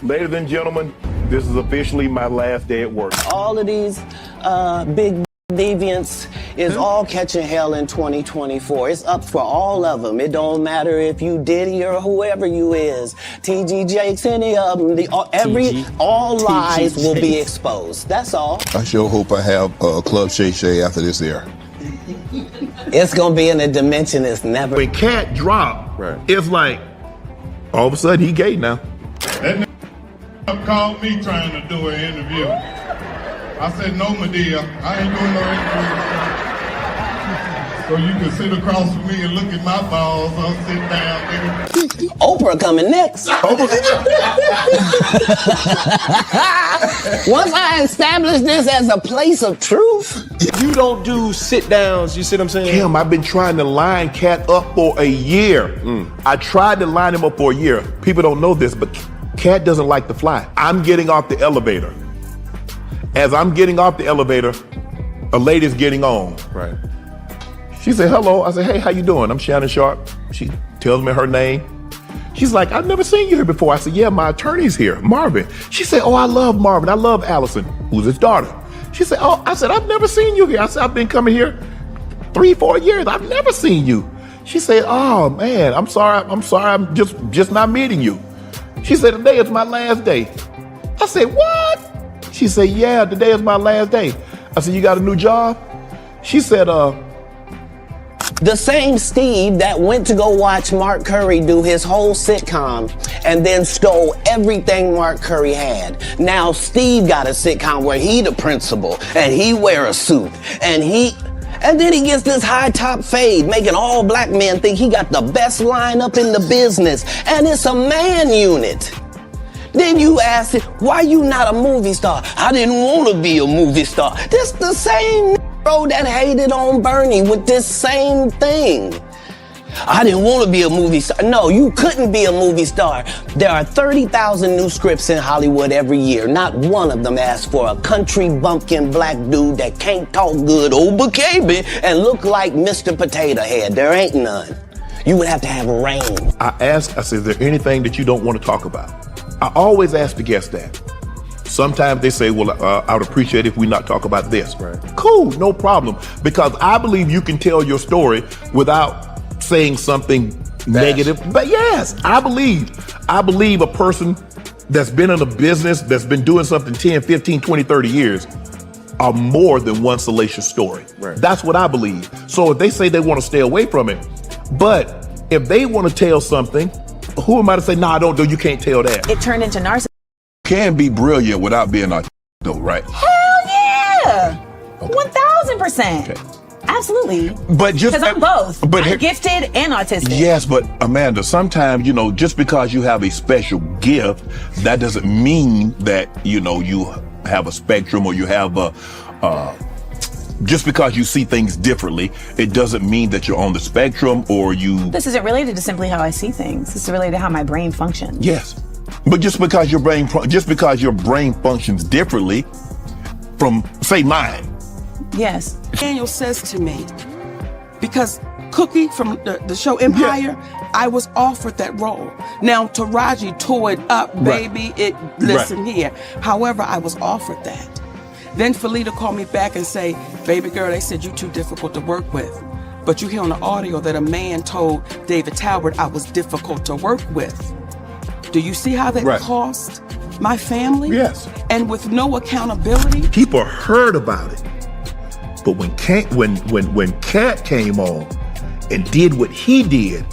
Ladies and gentlemen, this is officially my last day at work. All of these big deviants is all catching hell in 2024. It's up for all of them. It don't matter if you Diddy or whoever you is. TG Jakes, any of them. All lies will be exposed. That's all. I sure hope I have Club Shay Shay after this air. It's gonna be in a dimension it's never. When Katt dropped, it's like all of a sudden he gay now. That nigga called me trying to do an interview. I said, no, Medea, I ain't doing no interview. So you can sit across from me and look at my balls. I'll sit down, nigga. Oprah coming next. Once I establish this as a place of truth. You don't do sit downs, you see what I'm saying? Kim, I've been trying to line Katt up for a year. I tried to line him up for a year. People don't know this, but Katt doesn't like to fly. I'm getting off the elevator. As I'm getting off the elevator, a lady's getting on. Right. She said, hello. I said, hey, how you doing? I'm Shannon Sharpe. She tells me her name. She's like, I've never seen you here before. I said, yeah, my attorney's here, Marvin. She said, oh, I love Marvin. I love Allison, who's his daughter. She said, oh, I said, I've never seen you here. I said, I've been coming here 3-4 years. I've never seen you. She said, oh, man, I'm sorry. I'm just not meeting you. She said, today is my last day. I said, what? She said, yeah, today is my last day. I said, you got a new job? She said, The same Steve that went to go watch Mark Curry do his whole sitcom and then stole everything Mark Curry had. Now Steve got a sitcom where he the principal and he wear a suit and then he gets this high top fade, making all black men think he got the best lineup in the business, and it's a man unit. Then you ask it, why you not a movie star? I didn't want to be a movie star. This the same bro that hated on Bernie with this same thing. I didn't want to be a movie star. No, you couldn't be a movie star. There are 30,000 new scripts in Hollywood every year. Not one of them asks for a country bumpkin black dude that can't talk good over KB and look like Mr. Potato Head. There ain't none. You would have to have range. I said, is there anything that you don't want to talk about? I always ask the guests that. Sometimes they say, well, I would appreciate if we not talk about this. Right. Cool, no problem. Because I believe you can tell your story without saying something negative. But yes, I believe a person that's been in a business, that's been doing something 10, 15, 20, 30 years are more than one salacious story. Right. That's what I believe. So if they say they want to stay away from it, but if they want to tell something, who am I to say, no, don't do, you can't tell that. It turned into narcissism. Can be brilliant without being a though, right? Hell yeah! 1000%. Okay. Absolutely. But just because I'm both. But I'm gifted and autistic. Yes, but Amanda, sometimes, just because you have a special gift, that doesn't mean that, you have a spectrum or you have just because you see things differently, it doesn't mean that you're on the spectrum or you... This isn't related to simply how I see things. This is related to how my brain functions. Yes. But just because your brain functions differently from, say, mine. Yes. Daniel says to me, because Cookie from the show Empire, I was offered that role. Now Taraji tore it up, baby. Listen here. However, I was offered that. Then Felita called me back and say, baby girl, they said you're too difficult to work with. But you hear on the audio that a man told David Talbot I was difficult to work with. Do you see how that cost my family? Yes. And with no accountability? People heard about it. But when Katt came on and did what he did,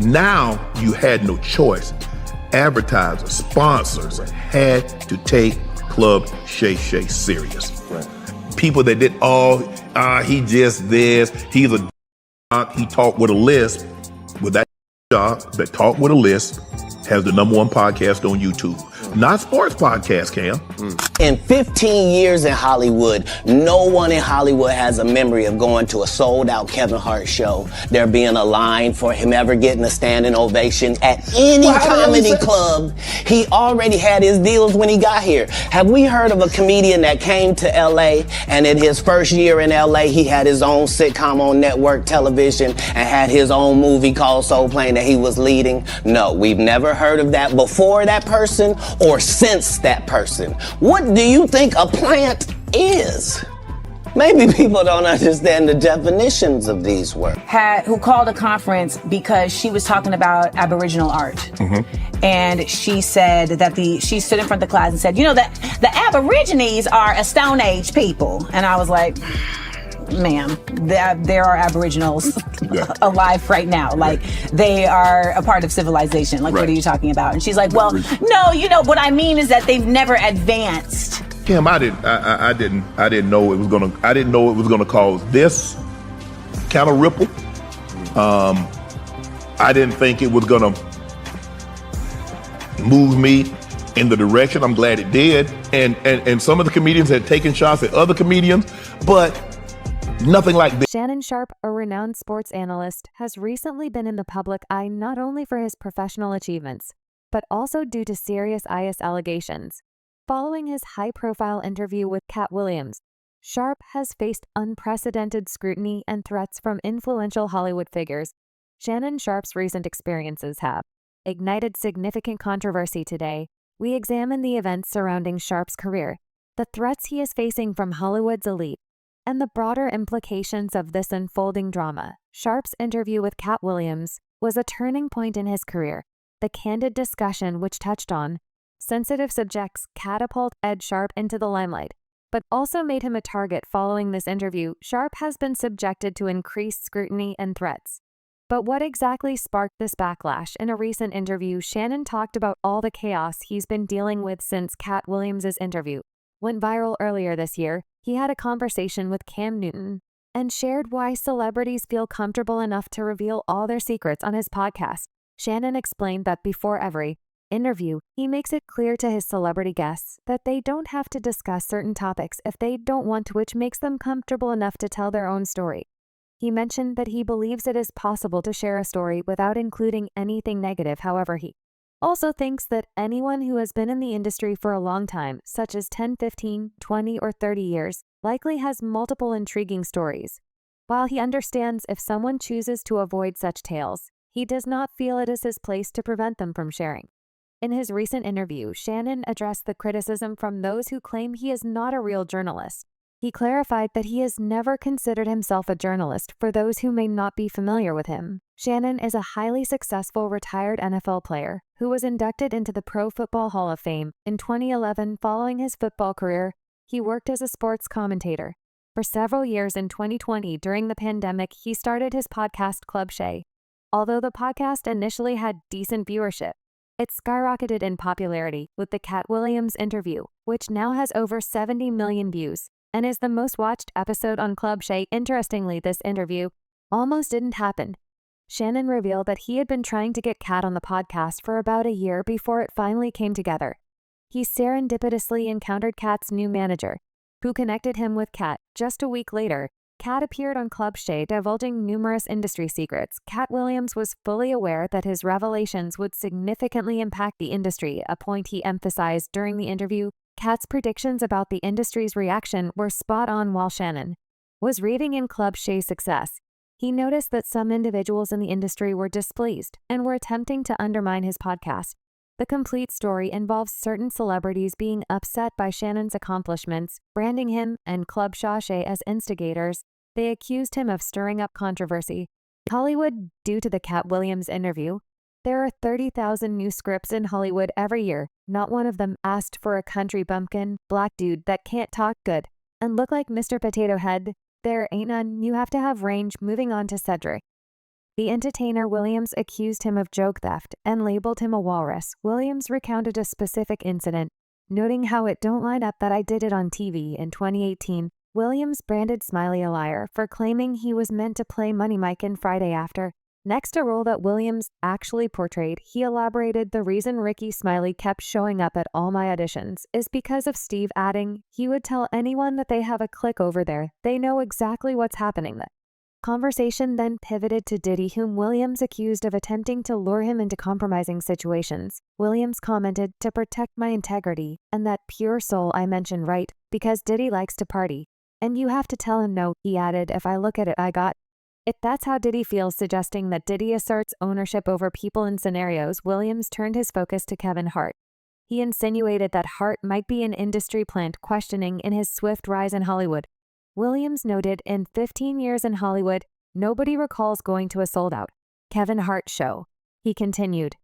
now you had no choice. Advertisers, sponsors had to take Club Shay Shay serious. Right. People that did, he just this, he's a he talked with a lisp. With that that talked with a lisp has the #1 podcast on YouTube. Not sports podcast, Cam. In 15 years in Hollywood, no one in Hollywood has a memory of going to a sold-out Kevin Hart show, there being a line for him ever getting a standing ovation at any comedy club. He already had his deals when he got here. Have we heard of a comedian that came to LA and in his first year in LA, he had his own sitcom on network television and had his own movie called Soul Plane that he was leading? No, we've never heard of that before that person or sense that person. What do you think a plant is? Maybe people don't understand the definitions of these words. Who called a conference because she was talking about Aboriginal art. Mm-hmm. And she said that she stood in front of the class and said, you know, that the Aborigines are a Stone Age people. And I was like, ma'am, there are Aboriginals alive right now. Like, they are a part of civilization. Like, what are you talking about? And she's like, well, no, you know, what I mean is that they've never advanced. Kim, I didn't know it was gonna cause this kind of ripple. I didn't think it was gonna move me in the direction. I'm glad it did. And some of the comedians had taken shots at other comedians, but nothing like this. Shannon Sharpe, a renowned sports analyst, has recently been in the public eye not only for his professional achievements, but also due to serious IS allegations. Following his high-profile interview with Katt Williams, Sharpe has faced unprecedented scrutiny and threats from influential Hollywood figures. Shannon Sharpe's recent experiences have ignited significant controversy today. We examine the events surrounding Sharpe's career, the threats he is facing from Hollywood's elite, and the broader implications of this unfolding drama. Sharpe's interview with Katt Williams was a turning point in his career. The candid discussion, which touched on sensitive subjects, catapulted Ed Sharpe into the limelight, but also made him a target. Following this interview, Sharpe has been subjected to increased scrutiny and threats. But what exactly sparked this backlash? In a recent interview, Shannon talked about all the chaos he's been dealing with since Katt Williams' interview went viral earlier this year. He had a conversation with Cam Newton and shared why celebrities feel comfortable enough to reveal all their secrets on his podcast. Shannon explained that before every interview, he makes it clear to his celebrity guests that they don't have to discuss certain topics if they don't want to, which makes them comfortable enough to tell their own story. He mentioned that he believes it is possible to share a story without including anything negative. However, he also thinks that anyone who has been in the industry for a long time, such as 10, 15, 20, or 30 years, likely has multiple intriguing stories. While he understands if someone chooses to avoid such tales, he does not feel it is his place to prevent them from sharing. In his recent interview, Shannon addressed the criticism from those who claim he is not a real journalist. He clarified that he has never considered himself a journalist. For those who may not be familiar with him, Shannon is a highly successful retired NFL player who was inducted into the Pro Football Hall of Fame in 2011. Following his football career, he worked as a sports commentator. For several years in 2020, during the pandemic, he started his podcast Club Shay. Although the podcast initially had decent viewership, it skyrocketed in popularity with the Katt Williams interview, which now has over 70 million views and is the most watched episode on Club Shay. Interestingly, this interview almost didn't happen. Shannon revealed that he had been trying to get Katt on the podcast for about a year before it finally came together. He serendipitously encountered Katt's new manager, who connected him with Katt. Just a week later, Katt appeared on Club Shay, divulging numerous industry secrets. Katt Williams was fully aware that his revelations would significantly impact the industry, a point he emphasized during the interview. Katt's predictions about the industry's reaction were spot on. While Shannon was reading in Club Shay's success, he noticed that some individuals in the industry were displeased and were attempting to undermine his podcast. The complete story involves certain celebrities being upset by Shannon's accomplishments, branding him and Club Shay Shay as instigators. They accused him of stirring up controversy. Hollywood, due to the Katt Williams interview, there are 30,000 new scripts in Hollywood every year. Not one of them asked for a country bumpkin, black dude that can't talk good and look like Mr. Potato Head. There ain't none. You have to have range. Moving on to Cedric. The entertainer Williams accused him of joke theft and labeled him a walrus. Williams recounted a specific incident, noting how it don't line up that I did it on TV. In 2018, Williams branded Smiley a liar for claiming he was meant to play Money Mike in Friday After. Next, a role that Williams actually portrayed, he elaborated the reason Ricky Smiley kept showing up at all my auditions is because of Steve, adding, he would tell anyone that they have a click over there. They know exactly what's happening. The conversation then pivoted to Diddy, whom Williams accused of attempting to lure him into compromising situations. Williams commented, to protect my integrity and that pure soul I mentioned, right, because Diddy likes to party. And you have to tell him no, he added, if I look at it, I got it. That's how Diddy feels, suggesting that Diddy asserts ownership over people in scenarios. Williams turned his focus to Kevin Hart, He insinuated that Hart might be an industry plant questioning in his swift rise in Hollywood. Williams noted, in 15 years in Hollywood, nobody recalls going to a sold-out Kevin Hart show. He continued,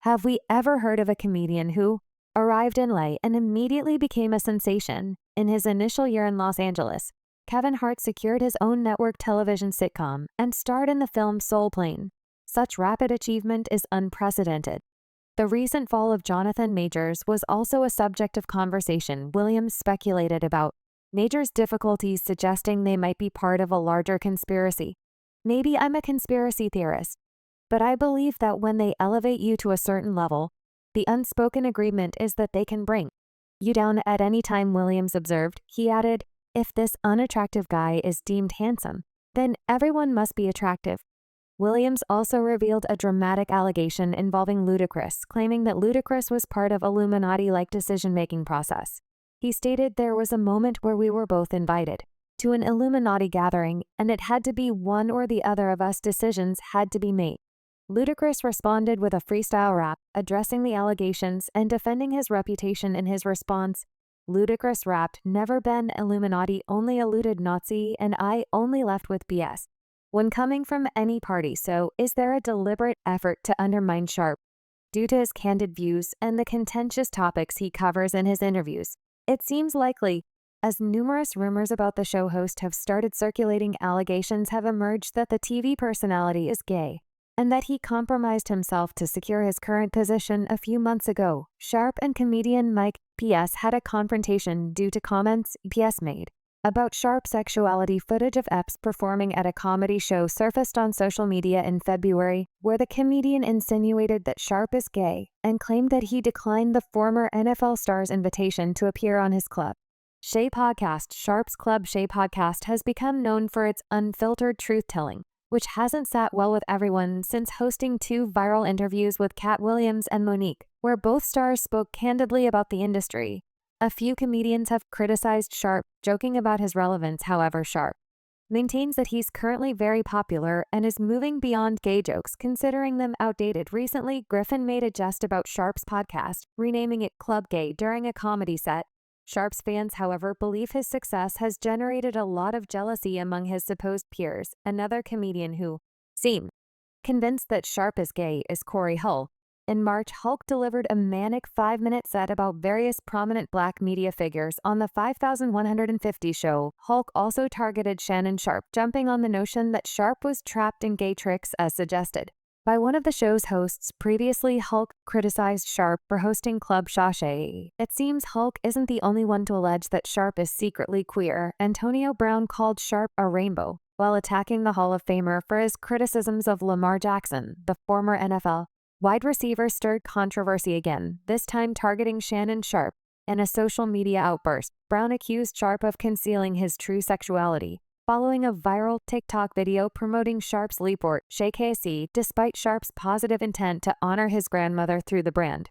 "Have we ever heard of a comedian who arrived in LA and immediately became a sensation? In his initial year in Los Angeles, Kevin Hart secured his own network television sitcom and starred in the film Soul Plane. Such rapid achievement is unprecedented." The recent fall of Jonathan Majors was also a subject of conversation. Williams speculated about Majors' difficulties, suggesting they might be part of a larger conspiracy. "Maybe I'm a conspiracy theorist, but I believe that when they elevate you to a certain level, the unspoken agreement is that they can bring you down at any time," Williams observed. He added, "If this unattractive guy is deemed handsome, then everyone must be attractive." Williams also revealed a dramatic allegation involving Ludacris, claiming that Ludacris was part of Illuminati-like decision-making process. He stated, "There was a moment where we were both invited to an Illuminati gathering, and it had to be one or the other of us. Decisions had to be made." Ludacris responded with a freestyle rap, addressing the allegations and defending his reputation. In his response, Ludacris rapped, "Never been Illuminati, only eluded Nazi, and I only left with BS." When coming from any party, so is there a deliberate effort to undermine Sharpe? Due to his candid views and the contentious topics he covers in his interviews, it seems likely, as numerous rumors about the show host have started circulating. Allegations have emerged that the TV personality is gay, and that he compromised himself to secure his current position a few months ago. Sharpe and comedian Mike P.S. had a confrontation due to comments P.S. made about Sharpe's sexuality. Footage of Epps performing at a comedy show surfaced on social media in February, where the comedian insinuated that Sharpe is gay and claimed that he declined the former NFL star's invitation to appear on his Club Shay podcast. Sharpe's Club Shay podcast has become known for its unfiltered truth-telling, which hasn't sat well with everyone since hosting 2 viral interviews with Katt Williams and Monique, where both stars spoke candidly about the industry. A few comedians have criticized Sharpe, joking about his relevance. However, Sharpe maintains that he's currently very popular and is moving beyond gay jokes, considering them outdated. Recently, Griffin made a jest about Sharpe's podcast, renaming it Club Gay during a comedy set. Sharpe's fans, however, believe his success has generated a lot of jealousy among his supposed peers. Another comedian who seemed convinced that Sharpe is gay is Corey Hull. In March, Hulk delivered a manic 5-minute set about various prominent black media figures on the 5150 show. Hulk also targeted Shannon Sharpe, jumping on the notion that Sharpe was trapped in gay tricks as suggested by one of the show's hosts. Previously, Hulk criticized Sharpe for hosting Club Shay Shay. It seems Hulk isn't the only one to allege that Sharpe is secretly queer. Antonio Brown called Sharpe a rainbow while attacking the Hall of Famer for his criticisms of Lamar Jackson. The former NFL wide receiver stirred controversy again, this time targeting Shannon Sharpe. In a social media outburst, Brown accused Sharpe of concealing his true sexuality, following a viral TikTok video promoting Sharpe's Leaport Shay Shay, despite Sharpe's positive intent to honor his grandmother through the brand.